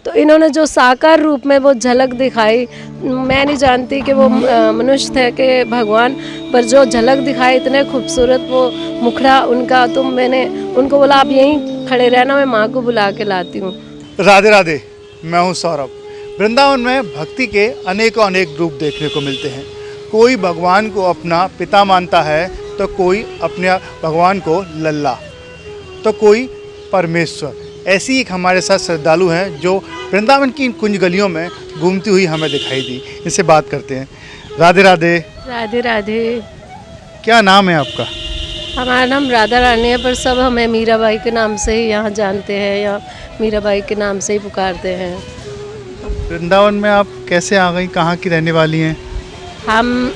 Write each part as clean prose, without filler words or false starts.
तो इन्होंने जो साकार रूप में वो झलक दिखाई, मैं नहीं जानती कि वो मनुष्य थे कि भगवान, पर जो झलक दिखाई इतने खूबसूरत वो मुखड़ा उनका, तो मैंने उनको बोला आप यहीं खड़े रहना, मैं माँ को बुला के लाती हूँ। राधे राधे, मैं हूँ सौरभ। वृंदावन में भक्ति के अनेकों अनेक रूप देखने को मिलते हैं। कोई भगवान को अपना पिता मानता है, तो कोई अपने भगवान को लल्ला, तो कोई परमेश्वर। ऐसी एक हमारे साथ श्रद्धालु हैं जो वृंदावन की इन कुंज गलियों में घूमती हुई हमें दिखाई दी। इनसे बात करते हैं। राधे राधे। राधे राधे। क्या नाम है आपका? हमारा नाम राधा रानी है, पर सब हमें मीराबाई के नाम से ही यहाँ जानते हैं, या मीराबाई के नाम से ही पुकारते हैं। वृंदावन में आप कैसे आ गई? कहाँ की रहने वाली हैं? हम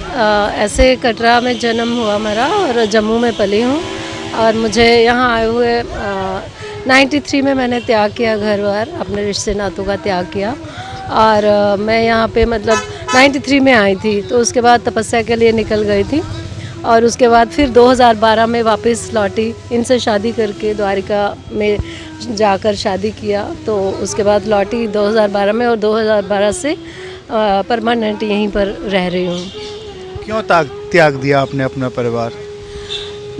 ऐसे कटरा में जन्म हुआ मेरा और जम्मू में पली हूँ, और मुझे यहाँ आए हुए 93 में मैंने त्याग किया, घर बार अपने रिश्ते नातों का त्याग किया, और मैं यहाँ पे मतलब 93 में आई थी। तो उसके बाद तपस्या के लिए निकल गई थी, और उसके बाद फिर 2012 में वापस लौटी। इनसे शादी करके द्वारिका में जाकर शादी किया, तो उसके बाद लौटी 2012 में, और 2012 से परमानेंट यहीं पर रह रही हूँ। क्यों त्याग दिया आपने अपना परिवार?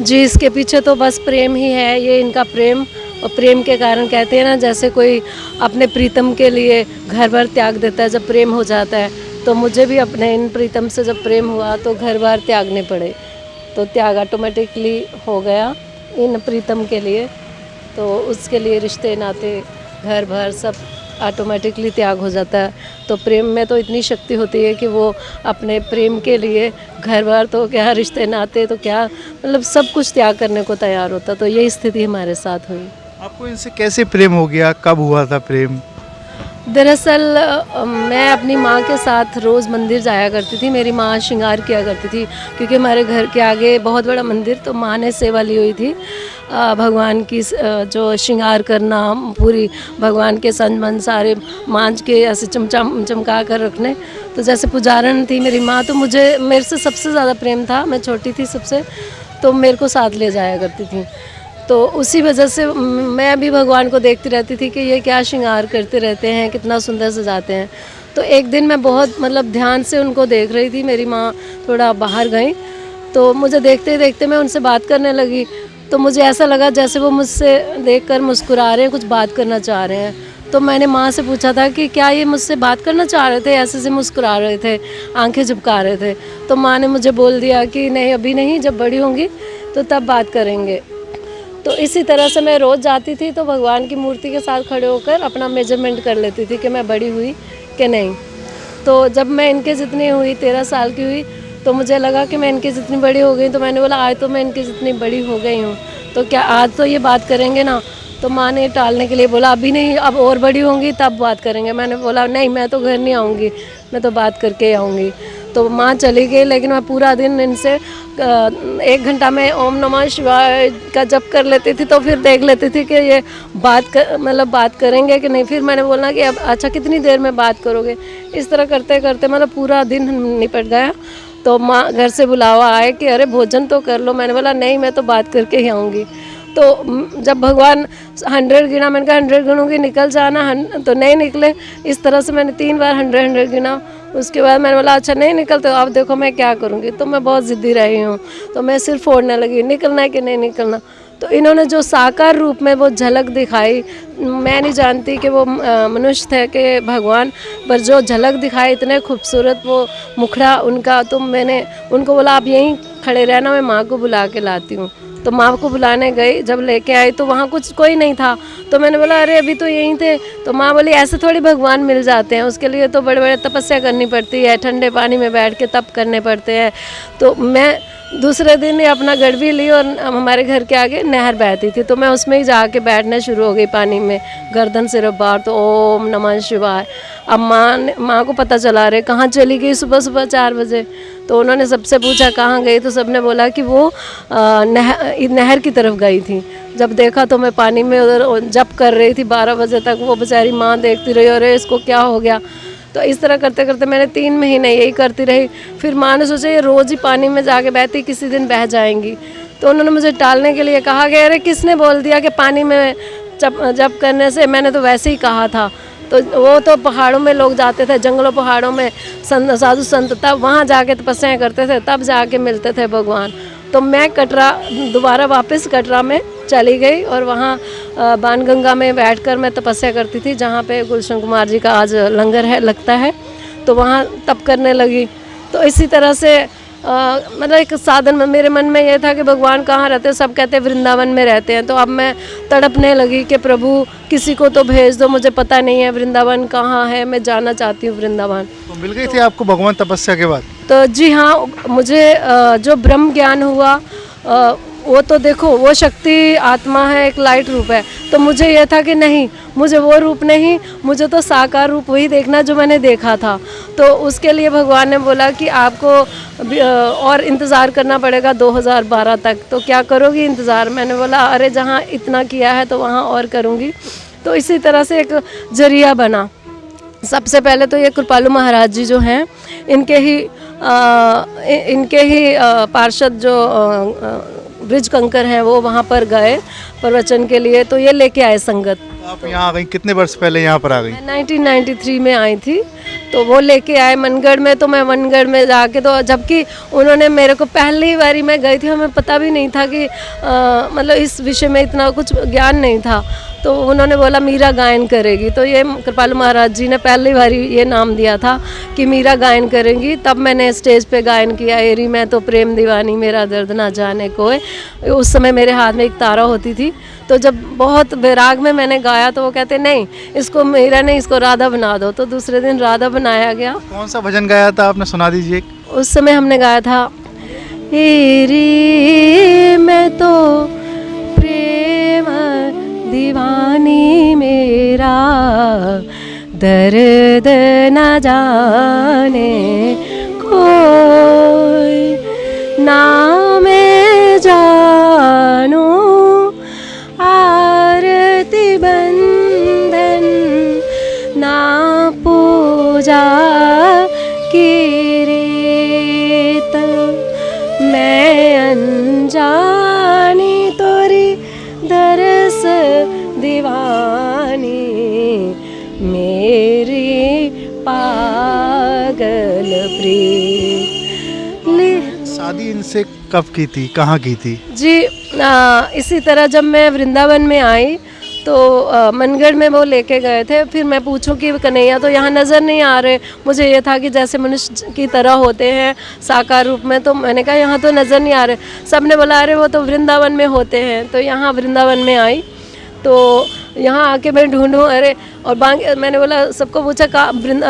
जी, इसके पीछे तो बस प्रेम ही है, ये इनका प्रेम, और प्रेम के कारण कहते हैं ना, जैसे कोई अपने प्रीतम के लिए घर भर त्याग देता है जब प्रेम हो जाता है, तो मुझे भी अपने इन प्रीतम से जब प्रेम हुआ तो घर बार त्यागने पड़े, तो त्याग ऑटोमेटिकली हो गया इन प्रीतम के लिए। तो उसके लिए रिश्ते नाते घर भर सब ऑटोमेटिकली त्याग हो जाता है। तो प्रेम में तो इतनी शक्ति होती है कि वो अपने प्रेम के लिए घर बार तो क्या, रिश्ते नाते तो क्या, मतलब सब कुछ त्याग करने को तैयार होता। तो यही स्थिति हमारे साथ हुई। आपको इनसे कैसे प्रेम हो गया? कब हुआ था प्रेम? दरअसल मैं अपनी माँ के साथ रोज़ मंदिर जाया करती थी। मेरी माँ श्रृंगार किया करती थी, क्योंकि हमारे घर के आगे बहुत बड़ा मंदिर, तो माँ ने सेवा ली हुई थी भगवान की, जो श्रृंगार करना, पूरी भगवान के संबंध सारे मांझ के ऐसे चमका कर रखने। तो जैसे पुजारन थी मेरी माँ, तो मेरे से सबसे ज़्यादा प्रेम था। मैं छोटी थी सबसे, तो मेरे को साथ ले जाया करती थी। तो उसी वजह से मैं भी भगवान को देखती रहती थी कि ये क्या श्रृंगार करते रहते हैं, कितना सुंदर सजाते हैं। तो एक दिन मैं बहुत मतलब ध्यान से उनको देख रही थी। मेरी माँ थोड़ा बाहर गई, तो मुझे देखते देखते मैं उनसे बात करने लगी। तो मुझे ऐसा लगा जैसे वो मुझसे देखकर मुस्कुरा रहे हैं, कुछ बात करना चाह रहे हैं। तो मैंने माँ से पूछा था कि क्या ये मुझसे बात करना चाह रहे थे, ऐसे से मुस्कुरा रहे थे, आंखें झुपका रहे थे। तो माँ ने मुझे बोल दिया कि नहीं, अभी नहीं, जब बड़ी होंगी तो तब बात करेंगे। तो इसी तरह से मैं रोज़ जाती थी, तो भगवान की मूर्ति के साथ खड़े होकर अपना मेजरमेंट कर लेती थी कि मैं बड़ी हुई कि नहीं। तो जब मैं इनके जितनी हुई, 13 साल की हुई, तो मुझे लगा कि मैं इनके जितनी बड़ी हो गई। तो मैंने बोला आज तो मैं इनके जितनी बड़ी हो गई हूँ, तो क्या आज तो ये बात करेंगे ना। तो माँ ने टालने के लिए बोला अभी नहीं, अब और बड़ी होंगी तब बात करेंगे। मैंने बोला नहीं, मैं तो घर नहीं आऊँगी, मैं तो बात करके आऊँगी। तो माँ चली गई, लेकिन मैं पूरा दिन इनसे 1 घंटा में ओम नमः शिवाय का जप कर लेती थी। तो फिर देख लेती थी कि ये बात करेंगे कि नहीं। फिर मैंने बोला कि अब अच्छा कितनी देर में बात करोगे। इस तरह करते करते मतलब पूरा दिन निपट गया। तो माँ घर से बुलावा आए कि अरे भोजन तो कर लो। मैंने बोला नहीं, मैं तो बात करके ही आऊँगी। तो जब भगवान 100 गिना, मैंने कहा 100 गिनूंगी, निकल जाना, तो नहीं निकले। इस तरह से मैंने 3 बार 100 गिना। उसके बाद मैंने बोला अच्छा नहीं निकलते, अब देखो मैं क्या करूँगी। तो मैं बहुत ज़िद्दी रही हूँ, तो मैं सिर फोड़ने लगी, निकलना है कि नहीं निकलना। तो इन्होंने जो साकार रूप में वो झलक दिखाई, मैं नहीं जानती कि वो मनुष्य थे कि भगवान, पर जो झलक दिखाई इतने खूबसूरत वो मुखड़ा उनका, तो मैंने उनको बोला आप यहीं खड़े रहना, मैं माँ को बुला के लाती हूँ। तो माँ को बुलाने गई, जब लेके आई तो वहाँ कोई नहीं था। तो मैंने बोला अरे अभी तो यहीं थे। तो माँ बोली ऐसे थोड़ी भगवान मिल जाते हैं, उसके लिए तो बड़े बड़े तपस्या करनी पड़ती है, ठंडे पानी में बैठ के तप करने पड़ते हैं। तो मैं दूसरे दिन ही अपना गड़बी ली, और हमारे घर के आगे नहर बहती थी, तो मैं उसमें ही जाके बैठना शुरू हो गई पानी में, गर्दन सिर बार। तो ओम नमः शिवाय। अब माँ को पता चला रहे कहाँ चली गई सुबह सुबह 4 बजे। तो उन्होंने सबसे पूछा कहाँ गई, तो सबने बोला कि वो नहर की तरफ गई थी। जब देखा तो मैं पानी में उधर जप कर रही थी 12 बजे तक। वो बेचारी माँ देखती रही, अरे इसको क्या हो गया। तो इस तरह करते करते मैंने 3 महीने यही करती रही। फिर माँ ने सोचा ये रोज़ ही पानी में जाके बहती, किसी दिन बह जाएंगी। तो उन्होंने मुझे टालने के लिए कहा कि अरे किसने बोल दिया कि पानी में जप करने से, मैंने तो वैसे ही कहा था। तो वो तो पहाड़ों में लोग जाते थे, जंगलों पहाड़ों में साधु संत, तब वहाँ जाके तपस्या करते थे, तब जाके मिलते थे भगवान। तो मैं कटरा दोबारा वापस कटरा में चली गई और वहाँ बाणगंगा में बैठकर मैं तपस्या करती थी, जहाँ पे गुलशन कुमार जी का आज लंगर है लगता है, तो वहाँ तप करने लगी। तो इसी तरह से मतलब एक साधन में मेरे मन में ये था कि भगवान कहाँ रहते हैं, सब कहते हैं वृंदावन में रहते हैं। तो अब मैं तड़पने लगी कि प्रभु किसी को तो भेज दो, मुझे पता नहीं है वृंदावन कहाँ है, मैं जाना चाहती हूँ वृंदावन। तो मिल गई थी आपको भगवान तपस्या के बाद? तो जी हाँ, मुझे जो ब्रह्म ज्ञान हुआ वो तो देखो, वो शक्ति आत्मा है, एक लाइट रूप है। तो मुझे ये था कि नहीं, मुझे वो रूप नहीं, मुझे तो साकार रूप वही देखना जो मैंने देखा था। तो उसके लिए भगवान ने बोला कि आपको और इंतज़ार करना पड़ेगा 2012 तक। तो क्या करोगी इंतज़ार? मैंने बोला अरे जहाँ इतना किया है तो वहाँ और करूँगी। तो इसी तरह से एक जरिया बना। सबसे पहले तो ये कृपालु महाराज जी जो हैं, इनके ही पार्षद जो ब्रिज कंकर हैं, वो वहाँ पर गए प्रवचन के लिए, तो ये लेके आए संगत। आप यहाँ आ गई, कितने वर्ष पहले यहाँ पर आ गई? मैं 1993 में आई थी, तो वो लेके आए मनगढ़ में। तो मैं मनगढ़ में जाके, तो जबकि उन्होंने मेरे को पहली बारी मैं गई थी, हमें पता भी नहीं था कि मतलब इस विषय में इतना कुछ ज्ञान नहीं था। तो उन्होंने बोला मीरा गायन करेगी। तो ये कृपालु महाराज जी ने पहली बारी ये नाम दिया था कि मीरा गायन करेंगी। तब मैंने स्टेज पे गायन किया, एरी मैं तो प्रेम दीवानी मेरा दर्द ना जाने कोई। उस समय मेरे हाथ में एक तारा होती थी। तो जब बहुत वैराग में मैंने गाया तो वो कहते नहीं, इसको मीरा नहीं, इसको राधा बना दो। तो दूसरे दिन राधा बनाया गया। कौन सा भजन गाया था आपने, सुना दीजिए। उस समय हमने गाया था, एरी मैं तो प्रेम दीवानी मेरा दर्द न जाने कोई, ना मैं जानू आरती बंधन, ना पूजा की रीत, मैं अनजानी तोरी दरस दीवानी मेरी पागल प्रीत। शादी इनसे कब की थी, कहाँ की थी? जी इसी तरह जब मैं वृंदावन में आई तो मनगढ़ में वो लेके गए थे। फिर मैं पूछूं कि कन्हैया तो यहाँ नज़र नहीं आ रहे। मुझे ये था कि जैसे मनुष्य की तरह होते हैं साकार रूप में, तो मैंने कहा यहाँ तो नज़र नहीं आ रहे। सब ने बोला अरे वो तो वृंदावन में होते हैं। तो यहाँ वृंदावन में आई तो यहाँ आके मैं ढूंढूं, अरे और मैंने बोला, सबको पूछा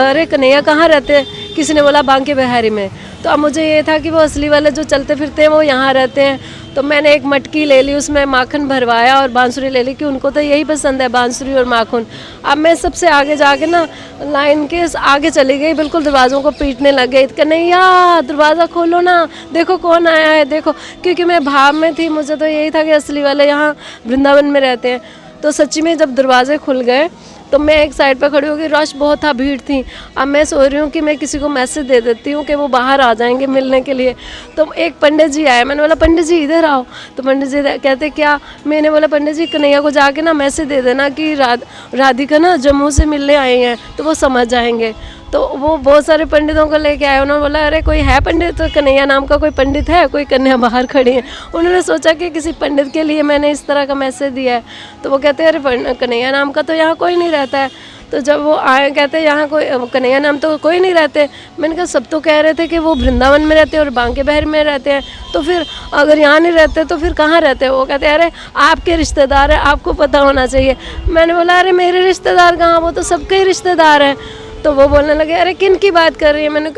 अरे कन्हैया कहाँ रहते हैं? किसी ने बोला बांके बिहारी में। तो अब मुझे ये था कि वो असली वाले जो चलते फिरते हैं वो यहाँ रहते हैं। तो मैंने एक मटकी ले ली, उसमें माखन भरवाया और बांसुरी ले ली कि उनको तो यही पसंद है, बांसुरी और माखन। अब मैं सबसे आगे जाके ना लाइन के आगे चली गई, बिल्कुल दरवाज़ों को पीटने लग गई, कन्हैया दरवाज़ा खोलो ना, देखो कौन आया है देखो। क्योंकि मैं भाव में थी, मुझे तो यही था कि असली वाले यहाँ वृंदावन में रहते हैं। तो सच्ची में जब दरवाजे खुल गए तो मैं एक साइड पर खड़ी हो गई, रश बहुत था, भीड़ थी। अब मैं सोच रही हूँ कि मैं किसी को मैसेज दे देती हूँ कि वो बाहर आ जाएंगे मिलने के लिए। तो एक पंडित जी आए, मैंने बोला पंडित जी इधर आओ। तो पंडित जी कहते क्या? मैंने बोला पंडित जी कन्हैया को जाके ना मैसेज दे देना कि राधिका ना जम्मू से मिलने आई हैं, तो वो समझ जाएंगे। तो वो बहुत सारे पंडितों को लेके आए। उन्होंने बोला अरे कोई है पंडित, तो कन्हैया नाम का कोई पंडित है? कोई कन्या बाहर खड़ी है। उन्होंने सोचा कि किसी पंडित के लिए मैंने इस तरह का मैसेज दिया है। तो वो कहते हैं अरे कन्हैया नाम का तो यहाँ कोई नहीं रहता है। तो जब वो आए कहते हैं यहाँ कोई कन्हैया नाम तो कोई नहीं रहते। मैंने कहा सब तो कह रहे थे कि वो वृंदावन में रहते हैं और बांके बिहारी में रहते हैं, तो फिर अगर यहाँ नहीं रहते तो फिर कहाँ रहते हैं? वो कहते हैं अरे आपके रिश्तेदार हैं, आपको पता होना चाहिए। मैंने बोला अरे मेरे रिश्तेदार कहाँ, वो तो सबके ही रिश्तेदार हैं। तो वो बोलने लगे अरे किन की बात कर रही है? मैंने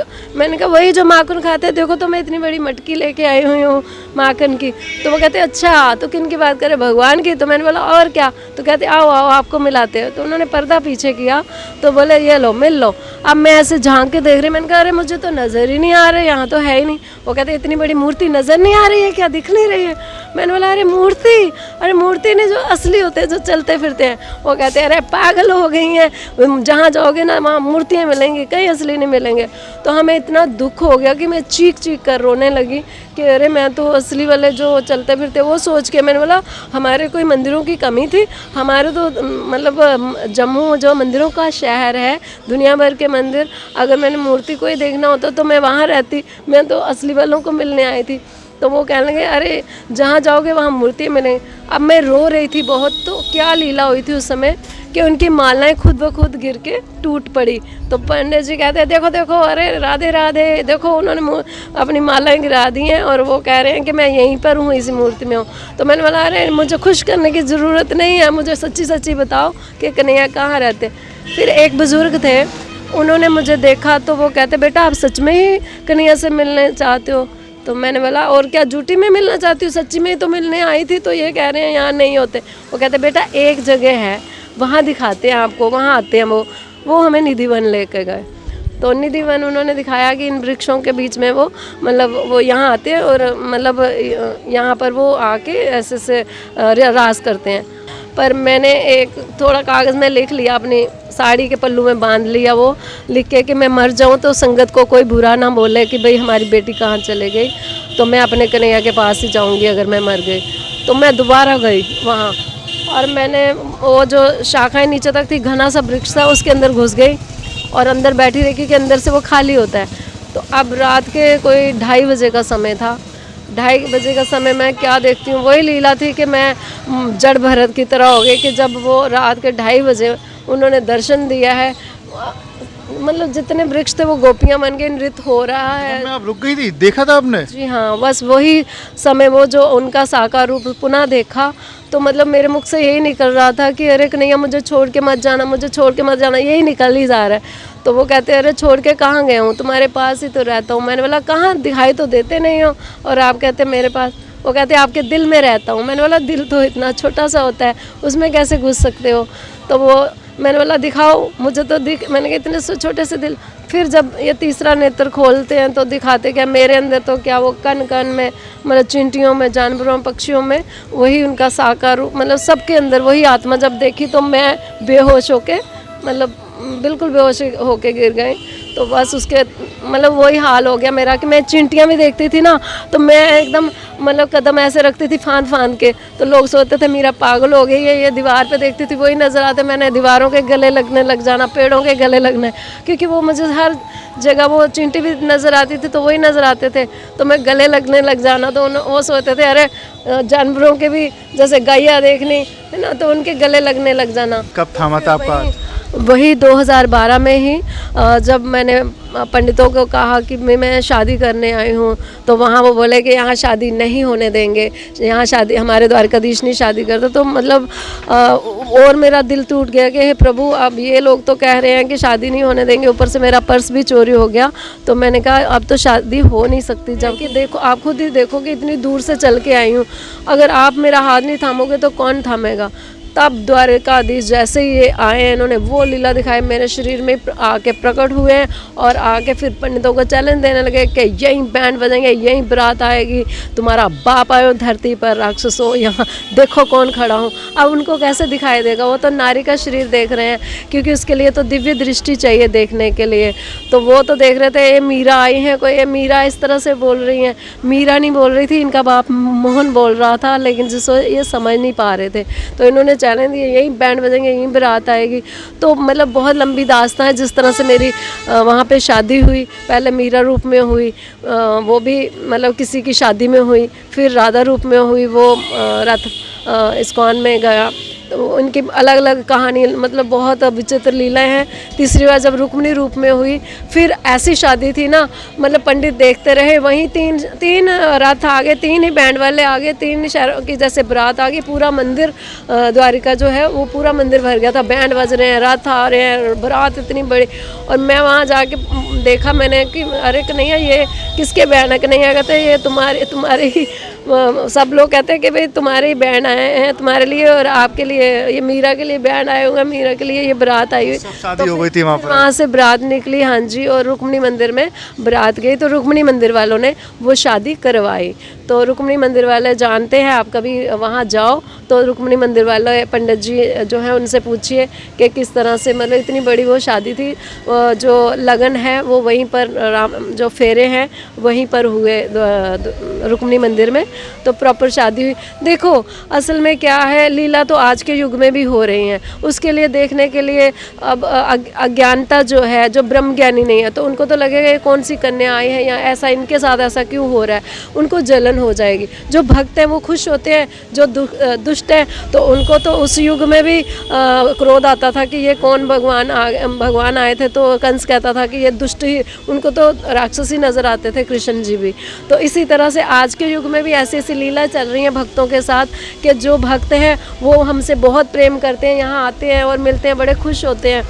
कहा वही जो माखन खाते हैं, देखो तो मैं इतनी बड़ी मटकी लेके आई हुई हूँ माखन की। तो वो कहते अच्छा तो किन की बात करे? भगवान की। तो मैंने बोला और क्या? तो कहते आओ आओ आपको मिलाते हैं। तो उन्होंने पर्दा पीछे किया, तो बोले ये लो मिल लो। अब मैं ऐसे झांक के देख रही, मैंने कहा अरे मुझे तो नज़र ही नहीं आ रहे, यहाँ तो है ही नहीं। वो कहते इतनी बड़ी मूर्ति नज़र नहीं आ रही है क्या, दिख नहीं रही है? मैंने बोला अरे मूर्ति नहीं, जो असली होते हैं जो चलते फिरते हैं। वो कहते हैं अरे पागल हो गई हैं, जहाँ जाओगे ना वहाँ मूर्तियाँ मिलेंगी, कहीं असली नहीं मिलेंगे। तो हमें इतना दुख हो गया कि मैं चीख कर रोने लगी कि अरे मैं तो असली वाले जो चलते फिरते, वो सोच के मैंने बोला हमारे कोई मंदिरों की कमी थी। हमारे तो मतलब जम्मू जो मंदिरों का शहर है, दुनिया भर के मंदिर, अगर मैंने मूर्ति कोई देखना होता तो मैं वहाँ रहती, मैं तो असली वालों को मिलने आई थी। तो वो कहने लगे अरे जहाँ जाओगे वहाँ मूर्ति मिलेंगी। अब मैं रो रही थी बहुत, तो क्या लीला हुई थी उस समय कि उनकी मालाएं खुद ब खुद गिर के टूट पड़ी। तो पंडित जी कहते हैं देखो देखो, अरे राधे राधे, देखो उन्होंने अपनी मालाएं गिरा दी हैं और वो कह रहे हैं कि मैं यहीं पर हूँ, इसी मूर्ति में हूँ। तो मैंने बोला अरे मुझे खुश करने की ज़रूरत नहीं है, मुझे सच्ची सच्ची बताओ कि कन्हैया कहाँ रहते। फिर एक बुज़ुर्ग थे, उन्होंने मुझे देखा तो वो कहते बेटा आप सच में ही कन्हैया से मिलने चाहते हो? तो मैंने बोला और क्या झूठी में मिलना चाहती हूँ, सच्ची में तो मिलने आई थी, तो ये कह रहे हैं यहाँ नहीं होते। वो कहते बेटा एक जगह है, वहाँ दिखाते हैं आपको, वहाँ आते हैं वो हमें निधिवन लेकर गए। तो निधिवन उन्होंने दिखाया कि इन वृक्षों के बीच में वो मतलब वो यहाँ आते हैं और मतलब यहाँ पर वो आके ऐसे से राज करते हैं। पर मैंने एक थोड़ा कागज़ में लिख लिया, अपनी साड़ी के पल्लू में बांध लिया, वो लिख के कि मैं मर जाऊँ तो संगत को कोई बुरा ना बोले कि भाई हमारी बेटी कहाँ चले गई, तो मैं अपने कन्हैया के पास ही जाऊँगी अगर मैं मर गई। तो मैं दोबारा गई वहाँ और मैंने वो जो शाखाएं नीचे तक थी, घना सा वृक्ष था, उसके अंदर घुस गई और अंदर बैठी रही क्योंकि अंदर से वो खाली होता है। तो अब रात के कोई 2:30 बजे का समय था। 2:30 बजे का समय मैं क्या देखती हूँ, वही लीला थी कि मैं जड़ भरत की तरह हो गई कि जब वो रात के 2:30 बजे उन्होंने दर्शन दिया है, मतलब जितने वृक्ष थे वो गोपियाँ बन के नृत्य हो रहा है। आप रुक गई थी, देखा था आपने? जी हाँ, बस वही समय वो जो उनका साकार रूप पुनः देखा तो मतलब मेरे मुख से यही निकल रहा था कि अरे कन्हैया मुझे छोड़ के मत जाना, मुझे छोड़ के मत जाना, यही निकल ही जा रहा है। तो वो कहते हैं अरे छोड़ के कहाँ गए हूँ, तुम्हारे पास ही तो रहता हूँ। मैंने बोला कहाँ, दिखाई तो देते नहीं हो और आप कहते मेरे पास। वो कहते आपके दिल में रहता हूँ। मैंने बोला दिल तो इतना छोटा सा होता है, उसमें कैसे घुस सकते हो? तो वो मैंने बोला दिखाओ मुझे तो मैंने कहा इतने से छोटे से दिल। फिर जब ये तीसरा नेत्र खोलते हैं तो दिखाते क्या मेरे अंदर तो क्या वो कण कण में मतलब चींटियों में, जानवरों, पक्षियों में वही उनका साकार रूप, मतलब सबके अंदर वही आत्मा। जब देखी तो मैं बेहोश होके मतलब बिल्कुल बेहोश होके गिर गई। तो बस उसके मतलब वही हाल हो गया मेरा कि मैं चींटियाँ भी देखती थी ना तो मैं एकदम मतलब कदम ऐसे रखती थी फांद फांद के, तो लोग सोचते थे मेरा पागल हो गई है, ये दीवार पे देखती थी वही नज़र आते। मैंने दीवारों के गले लगने लग जाना, पेड़ों के गले लगने, क्योंकि वो मुझे हर जगह वो चींटी भी नज़र आती थी तो वही नज़र आते थे, तो मैं गले लगने लग जाना। तो वो सोचते थे अरे जानवरों के भी जैसे गैया देखनी है ना, तो उनके गले लगने लग जाना। कब थामा था आपका? वही 2012 में ही जब मैंने पंडितों को कहा कि मैं शादी करने आई हूँ, तो वहाँ वो बोले कि यहाँ शादी नहीं होने देंगे, यहाँ शादी हमारे द्वारकाधीश नहीं शादी करते। तो मतलब और मेरा दिल टूट गया कि हे प्रभु, अब ये लोग तो कह रहे हैं कि शादी नहीं होने देंगे, ऊपर से मेरा पर्स भी चोरी हो गया। तो मैंने कहा अब तो शादी हो नहीं सकती, जबकि देखो आप खुद ही देखो कि इतनी दूर से चल के आई हूँ, अगर आप मेरा हाथ नहीं थामोगे तो कौन थामेगा। तब द्वारकाधीश जैसे ही ये आए हैं, इन्होंने वो लीला दिखाई, मेरे शरीर में आके प्रकट हुए हैं और आके फिर पंडितों को चैलेंज देने लगे कि यहीं बैंड बजेंगे, यहीं बारात आएगी, तुम्हारा बाप आयो धरती पर, राक्षसों यहाँ देखो कौन खड़ा हूँ। अब उनको कैसे दिखाई देगा, वो तो नारी का शरीर देख रहे हैं, क्योंकि उसके लिए तो दिव्य दृष्टि चाहिए देखने के लिए। तो वो तो देख रहे थे ये मीरा आई हैं, कोई ये मीरा इस तरह से बोल रही हैं। मीरा नहीं बोल रही थी, इनका बाप मोहन बोल रहा था, लेकिन जिसको ये समझ नहीं पा रहे थे। तो इन्होंने चैलेंज दिया यहीं बैंड बजेंगे, यहीं बारात आएगी। तो मतलब बहुत लंबी दास्तान है जिस तरह से मेरी वहाँ पे शादी हुई। पहले मीरा रूप में हुई, वो भी मतलब किसी की शादी में हुई, फिर राधा रूप में हुई, वो रथ इस्कॉन में गया। तो उनकी अलग अलग कहानी, मतलब बहुत विचित्र लीलाएं हैं। तीसरी बार जब रुक्मिणी रूप में हुई, फिर ऐसी शादी थी ना, मतलब पंडित देखते रहे, वहीं तीन रथ आगे, 3 ही बैंड वाले आगे, 3 शहरों की जैसे बारात आ गई। पूरा मंदिर द्वारिका जो है वो पूरा मंदिर भर गया था, बैंड बज रहे हैं, रथ आ रहे हैं, बारात इतनी बड़ी। और मैं वहाँ जाके देखा मैंने कि अरे कन्हैया ये किसके बैंड है? कन्हैया कहते ये तुम्हारे ही सब लोग कहते हैं कि भाई तुम्हारे ही बैंड आए हैं तुम्हारे लिए, और आपके लिए ये मीरा के लिए बैंड आए होंगे, मीरा के लिए ये बारात आई हुई। शादी हो गई थी वहाँ पर? वहाँ से बारात निकली, हाँ जी, और रुक्मिणी मंदिर में बारात गई। तो रुक्मिणी मंदिर वालों ने वो शादी करवाई। तो रुक्मिणी मंदिर वाले जानते हैं, आप कभी वहाँ जाओ तो रुक्मिणी मंदिर वाले पंडित जी जो हैं उनसे पूछिए कि किस तरह से मतलब इतनी बड़ी वो शादी थी। जो लगन है वो वहीं पर, जो फेरे हैं वहीं पर हुए रुक्मिणी मंदिर में, तो प्रॉपर शादी हुई। देखो असल में क्या है, लीला तो आज के युग में भी हो रही हैं, उसके लिए देखने के लिए अब अज्ञानता जो है, जो ब्रह्म ज्ञानी नहीं है तो उनको तो लगेगा ये कौन सी कन्या आई है या ऐसा इनके साथ ऐसा क्यों हो रहा है, उनको जलन हो जाएगी। जो भक्त हैं वो खुश होते हैं, जो दुष्ट हैं तो उनको तो उस युग में भी क्रोध आता था कि ये कौन भगवान आए थे, तो कंस कहता था कि ये दुष्ट ही, उनको तो राक्षसी नज़र आते थे कृष्ण जी भी। तो इसी तरह से आज के युग में भी ऐसी ऐसी लीला चल रही है भक्तों के साथ कि जो भक्त हैं वो हमसे बहुत प्रेम करते हैं, यहाँ आते हैं और मिलते हैं, बड़े खुश होते हैं।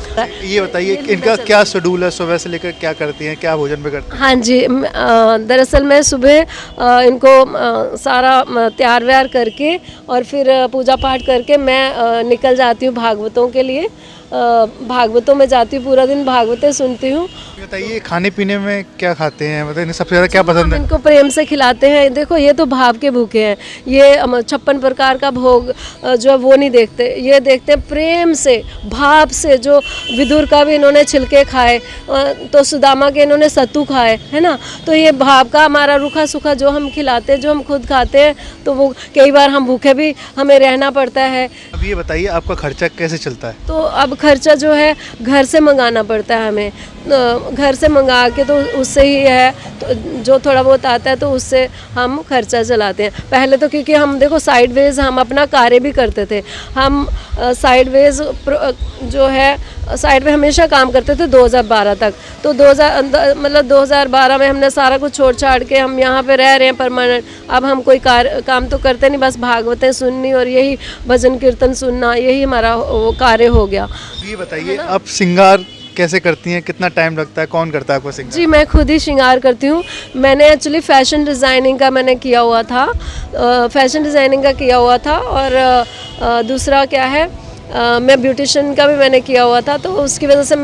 ये बताइए इनका क्या शेड्यूल है, सुबह से लेकर क्या करती हैं, क्या भोजन पे करती हैं? हाँ जी, दरअसल मैं सुबह इनको सारा तैयार व्यार करके और फिर पूजा पाठ करके मैं निकल जाती हूँ भागवतों के लिए। भागवतों में जाती हूँ, पूरा दिन भागवतें सुनती हूँ। बताइए खाने पीने में क्या खाते हैं, मतलब इन्हें सबसे ज़्यादा क्या पसंद है? इनको प्रेम से खिलाते हैं। देखो ये तो भाव के भूखे हैं, ये 56 प्रकार का भोग जो है वो नहीं देखते, ये देखते हैं प्रेम से, भाव से। जो विदुर का भी इन्होंने छिलके खाए, तो सुदामा के इन्होंने सत्तू खाए, है ना। तो ये भाव का हमारा रूखा सूखा जो हम खिलाते हैं, जो हम खुद खाते हैं, तो वो कई बार हम भूखे भी हमें रहना पड़ता है। अब ये बताइए आपका खर्चा कैसे चलता है? तो अब खर्चा जो है घर से मंगाना पड़ता है हमें, घर से मंगा के तो उससे ही है, तो जो थोड़ा बहुत आता है तो उससे हम खर्चा चलाते हैं। पहले तो क्योंकि हम देखो साइडवेज हम अपना कार्य भी करते थे, हम साइडवेज जो है साइड में हमेशा काम करते थे 2012 तक। तो 2012 में हमने सारा कुछ छोड़ छाड़ के हम यहाँ पे रह रहे हैं परमानेंट। अब हम कोई काम तो करते नहीं, बस भागवतें सुननी और यही भजन कीर्तन सुनना, यही हमारा वो कार्य हो गया। ये बताइए आप श्रृंगार कैसे करती हैं, कितना टाइम लगता है, कौन करता है आपको श्रृंगार? जी मैं खुद ही श्रृंगार करती हूँ। मैंने एक्चुअली फ़ैशन डिज़ाइनिंग का मैंने किया हुआ था, फ़ैशन डिज़ाइनिंग का किया हुआ था, और दूसरा क्या है, मैं ब्यूटिशियन का भी मैंने किया हुआ था। तो उसकी वजह से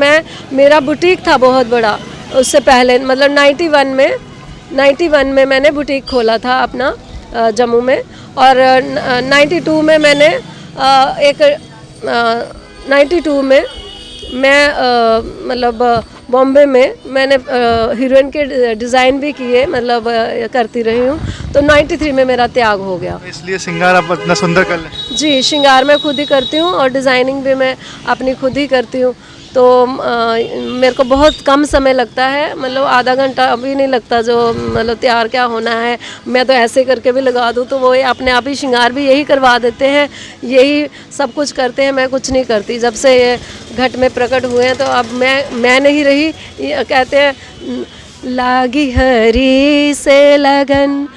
मेरा बुटीक था बहुत बड़ा उससे पहले, मतलब 91 में मैंने बुटीक खोला था अपना जम्मू में, और 92 में मैंने 92 में मैं मतलब बॉम्बे में मैंने हीरोइन के डिज़ाइन भी किए, मतलब करती रही हूँ। तो 93 में मेरा त्याग हो गया। इसलिए श्रृंगार आप इतना सुंदर कर लें? जी श्रृंगार मैं खुद ही करती हूँ और डिज़ाइनिंग भी मैं अपनी खुद ही करती हूँ। तो मेरे को बहुत कम समय लगता है, मतलब आधा घंटा अभी नहीं लगता, जो मतलब तैयार क्या होना है मैं तो ऐसे करके भी लगा दूँ तो वो अपने आप ही श्रृंगार भी यही करवा देते हैं, यही सब कुछ करते हैं, मैं कुछ नहीं करती। जब से ये घट में प्रकट हुए हैं तो अब मैं नहीं रही। ये कहते हैं लागी हरी से लगन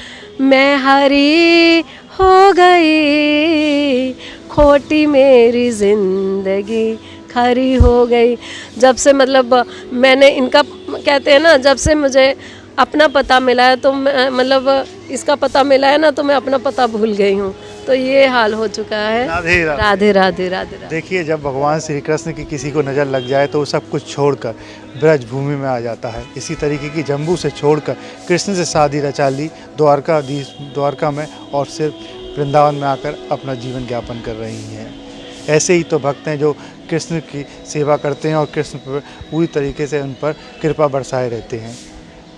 मैं हरी हो गई, खोटी मेरी जिंदगी खरी हो गई। जब से मतलब मैंने इनका कहते हैं ना, जब से मुझे अपना पता मिला है तो मतलब इसका पता मिला है ना, तो मैं अपना पता भूल गई हूँ। तो ये हाल हो चुका है। राधे राधे राधे राधे। देखिए जब भगवान श्री कृष्ण की किसी को नज़र लग जाए तो वो सब कुछ छोड़कर ब्रज भूमि में आ जाता है। इसी तरीके की जम्बू से छोड़कर कृष्ण से शादी रचा ली द्वारका में, और सिर्फ वृंदावन में आकर अपना जीवन यापन कर रही हैं। ऐसे ही तो भक्त हैं जो कृष्ण की सेवा करते हैं और कृष्ण पर पूरी तरीके से उन पर कृपा बरसाए रहते हैं।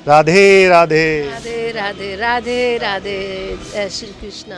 राधे राधे राधे राधे राधे राधे, जय श्री कृष्णा।